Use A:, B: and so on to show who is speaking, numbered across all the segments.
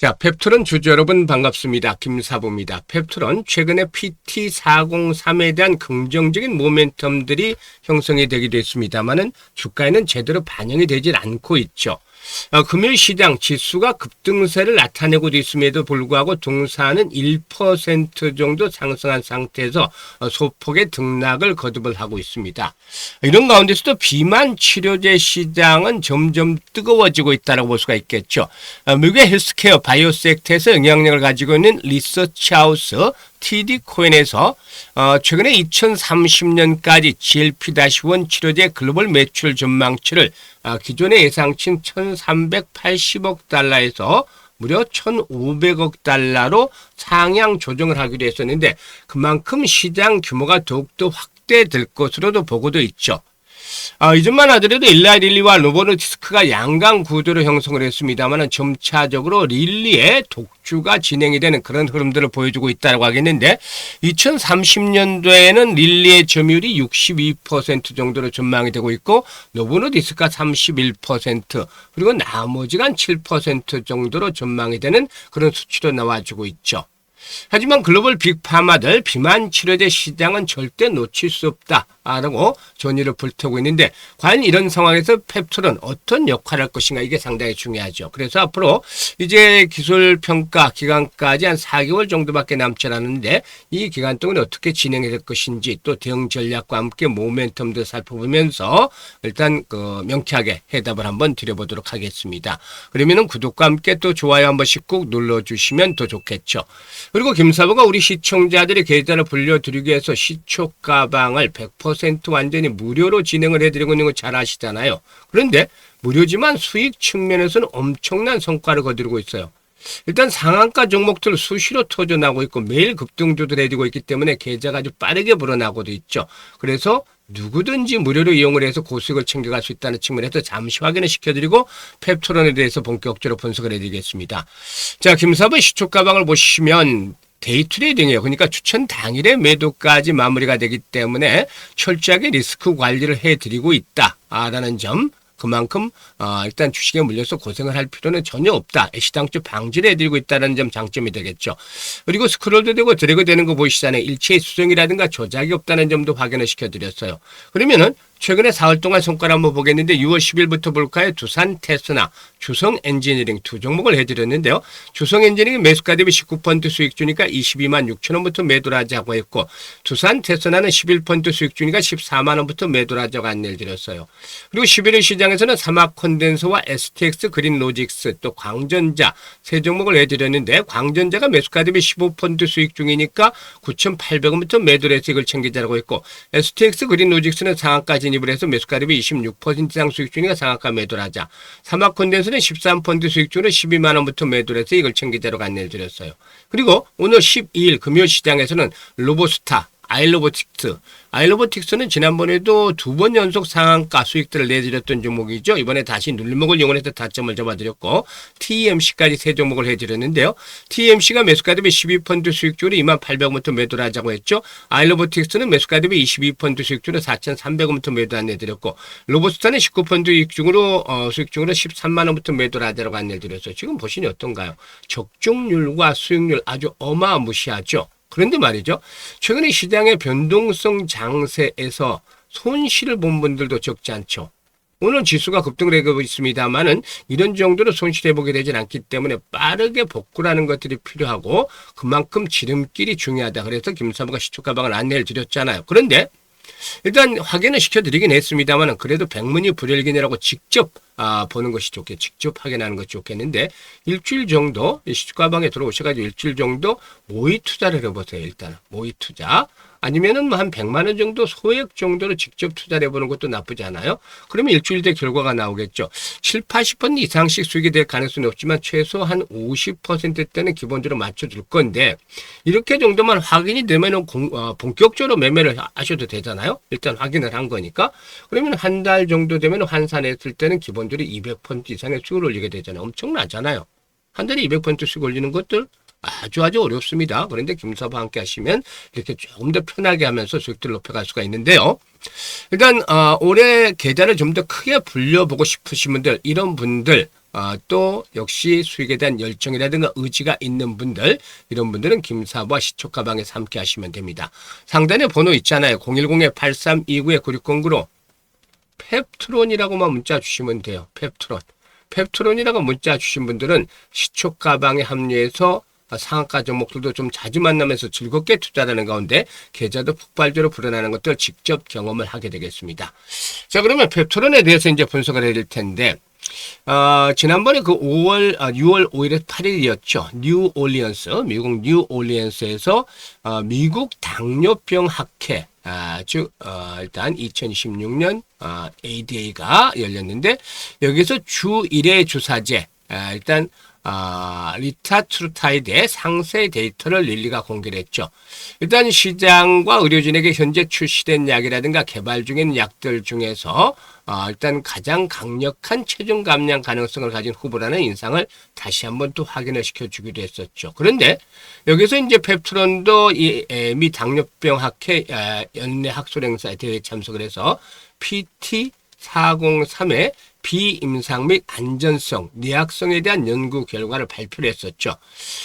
A: 자, 펩트론 주주 여러분 반갑습니다. 김사부입니다. 펩트론 최근에 PT403에 대한 긍정적인 모멘텀들이 형성이 되기도 했습니다만은 주가에는 제대로 반영이 되질 않고 있죠. 금요일 시장 지수가 급등세를 나타내고도 있음에도 불구하고 동사는 1% 정도 상승한 상태에서 소폭의 등락을 거듭을 하고 있습니다. 이런 가운데서도 비만 치료제 시장은 점점 뜨거워지고 있다고 볼 수가 있겠죠. 미국의 헬스케어 바이오 섹터에서 영향력을 가지고 있는 리서치하우스 TD코인에서 최근에 2030년까지 GLP-1 치료제 글로벌 매출 전망치를 기존의 예상치인 1380억 달러에서 무려 1500억 달러로 상향 조정을 하기로 했었는데 그만큼 시장 규모가 더욱더 확대될 것으로도 보고도 있죠. 이전만 하더라도 일라이 릴리와 노보노디스크가 양강 구도로 형성을 했습니다만 점차적으로 릴리의 독주가 진행이 되는 그런 흐름들을 보여주고 있다고 하겠는데 2030년도에는 릴리의 점유율이 62% 정도로 전망이 되고 있고 노보노디스크가 31% 그리고 나머지가 7% 정도로 전망이 되는 그런 수치로 나와주고 있죠. 하지만 글로벌 빅파마들 비만 치료제 시장은 절대 놓칠 수 없다라고 전의를 불태우고 있는데 과연 이런 상황에서 펩트론 어떤 역할을 할 것인가 이게 상당히 중요하죠. 그래서 앞으로 이제 기술평가 기간까지 한 4개월 정도밖에 남지 않았는데 이 기간 동안 어떻게 진행이 될 것인지 또 대응 전략과 함께 모멘텀도 살펴보면서 일단 명쾌하게 해답을 한번 드려보도록 하겠습니다. 그러면은 구독과 함께 또 좋아요 한 번씩 꼭 눌러주시면 더 좋겠죠. 그리고 김사부가 우리 시청자들의 계좌를 불려드리기 위해서 시초 가방을 100% 완전히 무료로 진행을 해드리고 있는 거 잘 아시잖아요. 그런데 무료지만 수익 측면에서는 엄청난 성과를 거두고 있어요. 일단 상한가 종목들 수시로 터져나오고 있고 매일 급등주들 해주고 있기 때문에 계좌가 아주 빠르게 불어나고도 있죠. 그래서 누구든지 무료로 이용을 해서 고수익을 챙겨갈 수 있다는 측면에서 잠시 확인을 시켜드리고 펩트론에 대해서 본격적으로 분석을 해드리겠습니다. 자, 김사부의 시초 가방을 보시면 데이 트레이딩이에요. 그러니까 추천 당일에 매도까지 마무리가 되기 때문에 철저하게 리스크 관리를 해드리고 있다라는 점. 그만큼 일단 주식에 물려서 고생을 할 필요는 전혀 없다. 애시당초 방지를 해드리고 있다는 점 장점이 되겠죠. 그리고 스크롤도 되고 드래그 되는 거 보시잖아요. 일체의 수정이라든가 조작이 없다는 점도 확인을 시켜드렸어요. 그러면은 최근에 4월 동안 성과를 한번 보겠는데 6월 10일부터 볼까요? 두산 테스나, 주성 엔지니어링 두 종목을 해드렸는데요. 주성 엔지니어링 매수가 대비 19% 수익 주니까 22만 6천 원부터 매도를 하자고 했고 두산 테스나는 11% 수익 주니까 14만 원부터 매도를 하자고 안내를 드렸어요. 그리고 11일 시장에서는 사막 콘덴서와 STX 그린 로직스 또 광전자 세 종목을 해드렸는데 광전자가 매수가 대비 15% 수익 중이니까 9,800원부터 매도를 해서 이걸 챙기자고 했고 STX 그린 로직스는 상한가 진입을 해서 매수가 대비 26% 이상 수익 중이니까 상한가 매도를 하자. 사막 콘덴서는 13% 수익 중으로 12만 원부터 매도를 해서 이걸 챙기자고 안내를 드렸어요. 그리고 오늘 12일 금요일 시장에서는 로보스타 아이로보틱스는 지난번에도 2번 연속 상한가 수익들을 내드렸던 종목이죠. 이번에 다시 눌림목을 이용해서 타점을 잡아드렸고 TMC까지 세 종목을 해드렸는데요. TMC가 매수가 대비 12% 수익주로 2800원부터 매도를 하자고 했죠. 아이로보틱스는 매수가 대비 22% 수익주로 4300원부터 매도 안내드렸고 로보스타는 19% 수익중으로 13만원부터 매도를 하자고 안내를 드렸어요. 지금 보시니 어떤가요? 적중률과 수익률 아주 어마무시하죠. 그런데 말이죠. 최근에 시장의 변동성 장세에서 손실을 본 분들도 적지 않죠. 오늘 지수가 급등을 하고 있습니다만은 이런 정도로 손실해보게 되진 않기 때문에 빠르게 복구라는 것들이 필요하고 그만큼 지름길이 중요하다. 그래서 김사부가 시초 가방을 안내를 드렸잖아요. 그런데 일단 확인을 시켜드리긴 했습니다만 그래도 백문이 불여일견이라고 직접 보는 것이 좋겠 직접 확인하는 것이 좋겠는데 일주일 정도 시가방에 들어오셔가지고 일주일 정도 모의 투자를 해보세요. 일단 모의 투자 아니면은 한 100만 원 정도 소액 정도로 직접 투자를 해보는 것도 나쁘지 않아요. 그러면 일주일 뒤에 결과가 나오겠죠. 70% 이상씩 수익이 될 가능성은 없지만 최소 한 50%대는 기본적으로 맞춰줄 건데 이렇게 정도만 확인이 되면 본격적으로 매매를 하셔도 되잖아요. 일단 확인을 한 거니까. 그러면 한 달 정도 되면 환산했을 때는 기본적으로 200% 이상의 수익을 올리게 되잖아요. 엄청나잖아요. 한 달에 200% 수익 올리는 것들 아주 어렵습니다. 그런데 김사부와 함께 하시면 이렇게 조금 더 편하게 하면서 수익들을 높여갈 수가 있는데요. 일단 올해 계좌를 좀 더 크게 불려보고 싶으신 분들 이런 분들 또 역시 수익에 대한 열정이라든가 의지가 있는 분들, 이런 분들은 김사부와 시초가방에서 함께 하시면 됩니다. 상단에 번호 있잖아요. 010-8329-9609로 펩트론이라고만 문자 주시면 돼요. 펩트론. 펩트론이라고 문자 주신 분들은 시초가방에 합류해서 상한가 종목들도 좀 자주 만나면서 즐겁게 투자하는 가운데 계좌도 폭발적으로 불어나는 것들 직접 경험을 하게 되겠습니다. 자, 그러면 펩트론에 대해서 이제 분석을 해드릴 텐데, 지난번에 그 6월 5일에 8일이었죠. 뉴올리언스, 미국 뉴올리언스에서 미국 당뇨병 학회, 일단 2026년 ADA가 열렸는데, 여기서 주 1회 주사제, 일단 리타트루타이드의 상세 데이터를 릴리가 공개를 했죠. 일단 시장과 의료진에게 현재 출시된 약이라든가 개발 중인 약들 중에서 일단 가장 강력한 체중 감량 가능성을 가진 후보라는 인상을 다시 한번 또 확인을 시켜주기도 했었죠. 그런데 여기서 이제 펩트론도 이 미 당뇨병 학회 연례 학술 행사에 대해 참석을 해서 PT403의 비임상 및 안전성, 내약성에 대한 연구 결과를 발표를 했었죠.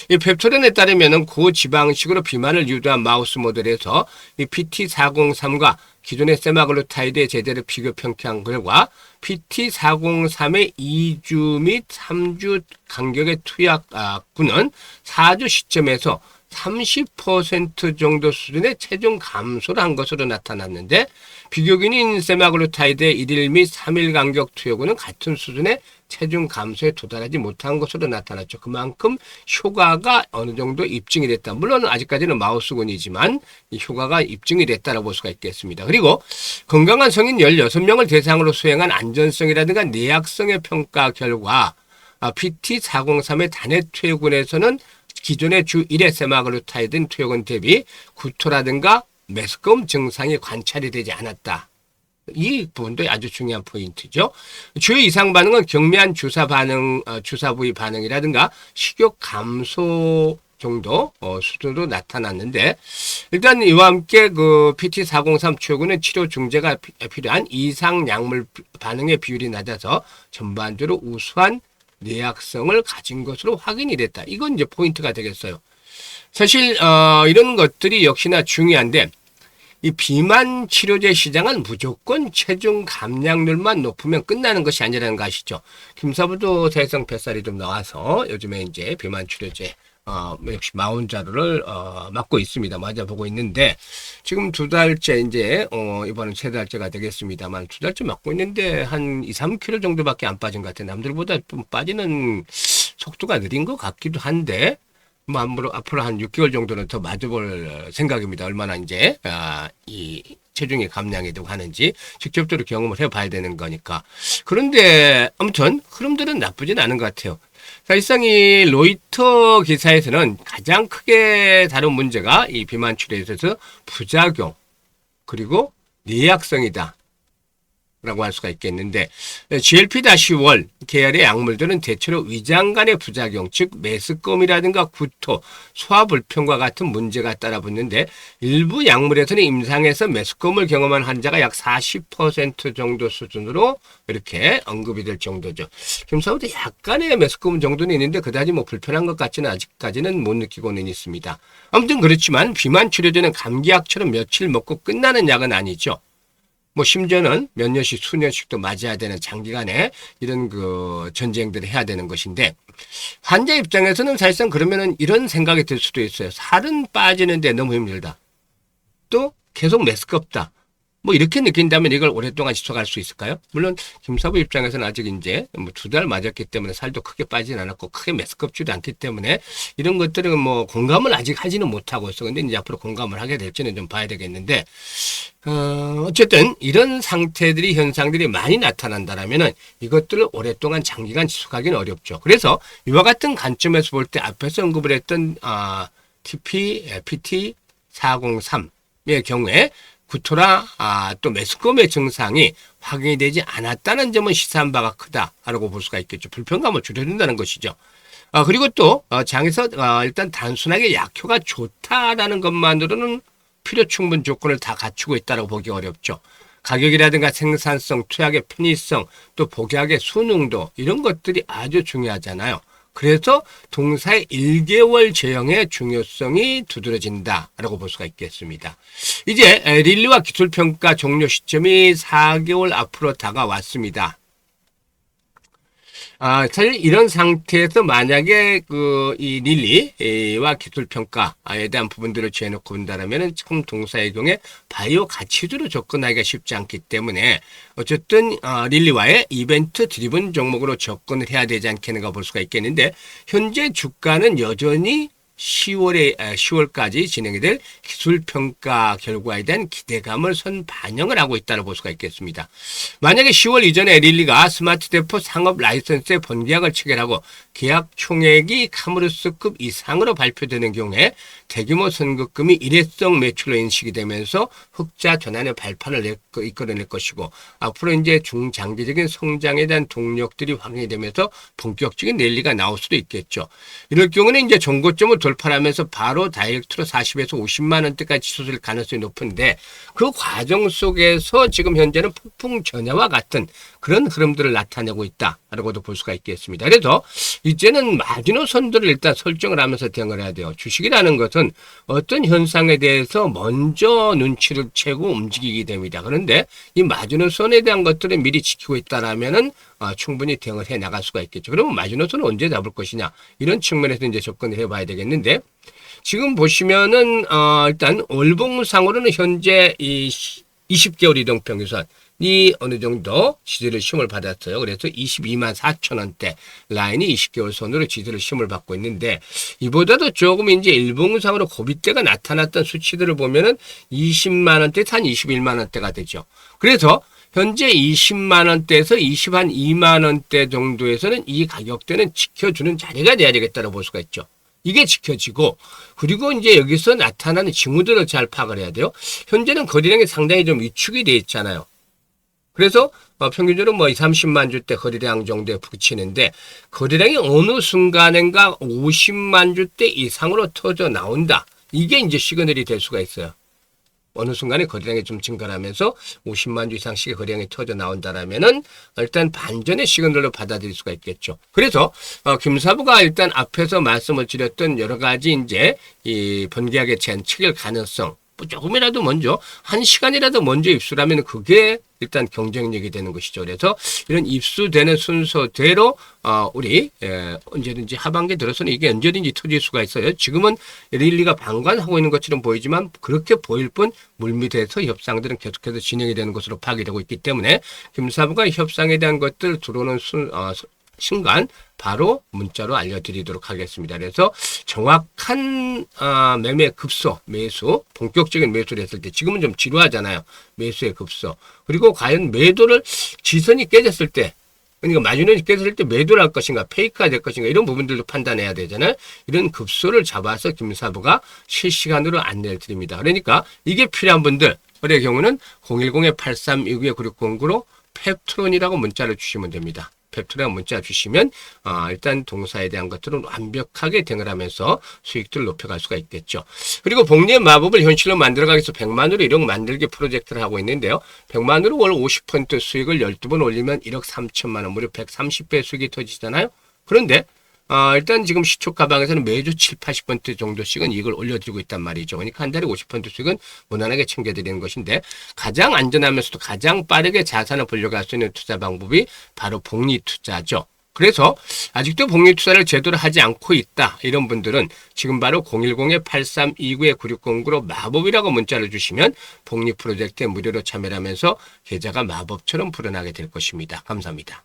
A: 이 펩트론에 따르면은 고지방식으로 비만을 유도한 마우스 모델에서 이 PT403과 기존의 세마글루타이드의 제대로 비교 평가한 결과 PT403의 2주 및 3주 간격의 투약군은 4주 시점에서 30% 정도 수준의 체중 감소를 한 것으로 나타났는데, 비교균인 세마글루타이드의 1일 및 3일 간격 투여군은 같은 수준의 체중 감소에 도달하지 못한 것으로 나타났죠. 그만큼 효과가 어느 정도 입증이 됐다. 물론 아직까지는 마우스군이지만 이 효과가 입증이 됐다고 볼 수가 있겠습니다. 그리고 건강한 성인 16명을 대상으로 수행한 안전성이라든가 내약성의 평가 결과 PT403의 단해 투여군에서는 기존의 주 1회 세마글루타이드 투여군 대비 구토라든가 메스꺼움 증상이 관찰이 되지 않았다. 이 부분도 아주 중요한 포인트죠. 주요 이상 반응은 경미한 주사 반응, 주사 부위 반응이라든가 식욕 감소 정도 수준으로 나타났는데, 일단 이와 함께 그 PT403 투여군은 치료 중재가 필요한 이상 약물 반응의 비율이 낮아서 전반적으로 우수한 내약성을 가진 것으로 확인이 됐다. 이건 이제 포인트가 되겠어요. 사실 이런 것들이 역시나 중요한데, 이 비만 치료제 시장은 무조건 체중 감량률만 높으면 끝나는 것이 아니라는 거 아시죠? 김사부도 대성 뱃살이 좀 나와서 요즘에 이제 비만 치료제 역시 마운자루를 맞고 있습니다. 맞아보고 있는데, 지금 2달째 이제 이번은 3달째가 되겠습니다만 2달째 맞고 있는데 한 2-3kg 정도밖에 안 빠진 것 같아요. 남들보다 좀 빠지는 속도가 느린 것 같기도 한데, 뭐 앞으로 한 6개월 정도는 더 맞아볼 생각입니다. 얼마나 이제 이 체중이 감량이 되고 하는지 직접적으로 경험을 해봐야 되는 거니까. 그런데 아무튼 흐름들은 나쁘진 않은 것 같아요. 사실상 이 로이터 기사에서는 가장 크게 다룬 문제가 이 비만 치료에 있어서 부작용 그리고 내약성이다 라고 할 수가 있겠는데, GLP-1 계열의 약물들은 대체로 위장 간의 부작용, 즉 메스꺼움이라든가 구토, 소화불편과 같은 문제가 따라붙는데, 일부 약물에서는 임상에서 메스꺼움을 경험한 환자가 약 40% 정도 수준으로 이렇게 언급이 될 정도죠. 김사부도 약간의 메스꺼움 정도는 있는데 그다지 뭐 불편한 것 같지는 아직까지는 못 느끼고는 있습니다. 아무튼 그렇지만 비만 치료제는 감기약처럼 며칠 먹고 끝나는 약은 아니죠. 뭐 심지어는 몇 년씩 수년씩도 맞아야 되는 장기간에 이런 그 전쟁들을 해야 되는 것인데, 환자 입장에서는 사실상 그러면은 이런 생각이 들 수도 있어요. 살은 빠지는데 너무 힘들다. 또 계속 메스껍다. 뭐 이렇게 느낀다면 이걸 오랫동안 지속할 수 있을까요? 물론 김사부 입장에서는 아직 이제 뭐 2달 맞았기 때문에 살도 크게 빠지진 않았고 크게 메스껍지도 않기 때문에 이런 것들은 뭐 공감을 아직 하지는 못하고 있어. 근데 이제 앞으로 공감을 하게 될지는 좀 봐야 되겠는데, 어쨌든 이런 상태들이 현상들이 많이 나타난다라면은 이것들을 오랫동안 장기간 지속하기는 어렵죠. 그래서 이와 같은 관점에서 볼 때 앞에서 언급을 했던 PT403의 경우에 구토나 또 메스꺼움의 증상이 확인이 되지 않았다는 점은 시사한 바가 크다라고 볼 수가 있겠죠. 불편감을 줄여준다는 것이죠. 그리고 또 장에서 일단 단순하게 약효가 좋다라는 것만으로는 필요 충분 조건을 다 갖추고 있다고 보기 어렵죠. 가격이라든가 생산성, 투약의 편의성, 또 복약의 수능도 이런 것들이 아주 중요하잖아요. 그래서 동사의 1개월 제형의 중요성이 두드러진다라고 볼 수가 있겠습니다. 이제 릴리와 기술평가 종료 시점이 4개월 앞으로 다가왔습니다. 사실 이런 상태에서 만약에 이 릴리와 기술평가에 대한 부분들을 재놓고 본다라면 처음 동사의 경우에 바이오 가치주로 접근하기가 쉽지 않기 때문에 어쨌든 릴리와의 이벤트 드리븐 종목으로 접근을 해야 되지 않겠는가 볼 수가 있겠는데, 현재 주가는 여전히 10월까지 진행이 될 기술평가 결과에 대한 기대감을 반영을 하고 있다고 볼 수가 있겠습니다. 만약에 10월 이전에 릴리가 스마트 대포 상업 라이선스의 본계약을 체결하고 계약 총액이 카무르스급 이상으로 발표되는 경우에 대규모 선급금이 일회성 매출로 인식이 되면서 흑자 전환의 발판을 이끌어낼 것이고, 앞으로 이제 중장기적인 성장에 대한 동력들이 확인이 되면서 본격적인 랠리가 나올 수도 있겠죠. 이럴 경우는 이제 정고점을 돌파하면서 바로 다이렉트로 40에서 50만 원대까지 치솟을 가능성이 높은데, 그 과정 속에서 지금 현재는 폭풍 전야와 같은 그런 흐름들을 나타내고 있다라고도 볼 수가 있겠습니다. 그래서 이제는 마지노선들을 일단 설정을 하면서 대응을 해야 돼요. 주식이라는 것은 어떤 현상에 대해서 먼저 눈치를 채고 움직이게 됩니다. 그런데 이 마지노선에 대한 것들을 미리 지키고 있다라면은 충분히 대응을 해 나갈 수가 있겠죠. 그러면 마지노선은 언제 잡을 것이냐, 이런 측면에서 이제 접근을 해봐야 되겠는데, 지금 보시면은 일단 월봉상으로는 현재 이 20개월 이동평균선 이 어느 정도 지지를 시험을 받았어요. 그래서 22만 4천 원대 라인이 20개월 선으로 지지를 시험을 받고 있는데, 이보다도 조금 이제 일봉상으로 고비대가 나타났던 수치들을 보면은 20만 원대에서 한 21만 원대가 되죠. 그래서 현재 20만 원대에서 22만 원대 정도에서는 이 가격대는 지켜주는 자리가 돼야 되겠다고 볼 수가 있죠. 이게 지켜지고, 그리고 이제 여기서 나타나는 징후들을 잘 파악을 해야 돼요. 현재는 거래량이 상당히 좀 위축이 돼 있잖아요. 그래서 평균적으로 30만 주대 거래량 정도에 부딪히는데, 거래량이 어느 순간인가 50만 주대 이상으로 터져 나온다. 이게 이제 시그널이 될 수가 있어요. 어느 순간에 거래량이 좀 증가하면서 50만 주 이상씩의 거래량이 터져 나온다라면은 일단 반전의 시그널로 받아들일 수가 있겠죠. 그래서 김사부가 일단 앞에서 말씀을 드렸던 여러 가지 이제 이 번개하게 제한 체결 가능성, 조금이라도 먼저, 한 시간이라도 먼저 입수하면 그게 일단 경쟁력이 되는 것이죠. 그래서 이런 입수되는 순서대로 우리 언제든지 하반기에 들어서는 이게 언제든지 터질 수가 있어요. 지금은 릴리가 방관하고 있는 것처럼 보이지만 그렇게 보일 뿐 물밑에서 협상들은 계속해서 진행이 되는 것으로 파악되고 있기 때문에, 김사부가 협상에 대한 것들 들어오는 순간 바로 문자로 알려드리도록 하겠습니다. 그래서 정확한 매매 급소, 매수, 본격적인 매수를 했을 때, 지금은 좀 지루하잖아요. 매수의 급소. 그리고 과연 매도를 지선이 깨졌을 때, 그러니까 마지노선이 깨졌을 때 매도를 할 것인가, 페이크가 될 것인가, 이런 부분들도 판단해야 되잖아요. 이런 급소를 잡아서 김사부가 실시간으로 안내를 드립니다. 그러니까 이게 필요한 분들, 그의 경우는 010-8329-9609로 펩트론이라고 문자를 주시면 됩니다. 펩트론이라고 문자 주시면 일단 동사에 대한 것들은 완벽하게 대응을 하면서 수익들을 높여갈 수가 있겠죠. 그리고 복리의 마법을 현실로 만들어가기 위해서 100만으로 1억 만들기 프로젝트를 하고 있는데요. 100만으로 월 50% 수익을 12번 올리면 1억 3천만 원, 무려 130배 수익이 터지잖아요. 그런데 일단 지금 시초 가방에서는 매주 70-80% 정도씩은 이익을 올려드리고 있단 말이죠. 그러니까 한 달에 50% 수익은 무난하게 챙겨드리는 것인데, 가장 안전하면서도 가장 빠르게 자산을 불려갈 수 있는 투자 방법이 바로 복리 투자죠. 그래서 아직도 복리 투자를 제대로 하지 않고 있다, 이런 분들은 지금 바로 010-8329-9609로 마법이라고 문자를 주시면 복리 프로젝트에 무료로 참여하면서 계좌가 마법처럼 불어나게 될 것입니다. 감사합니다.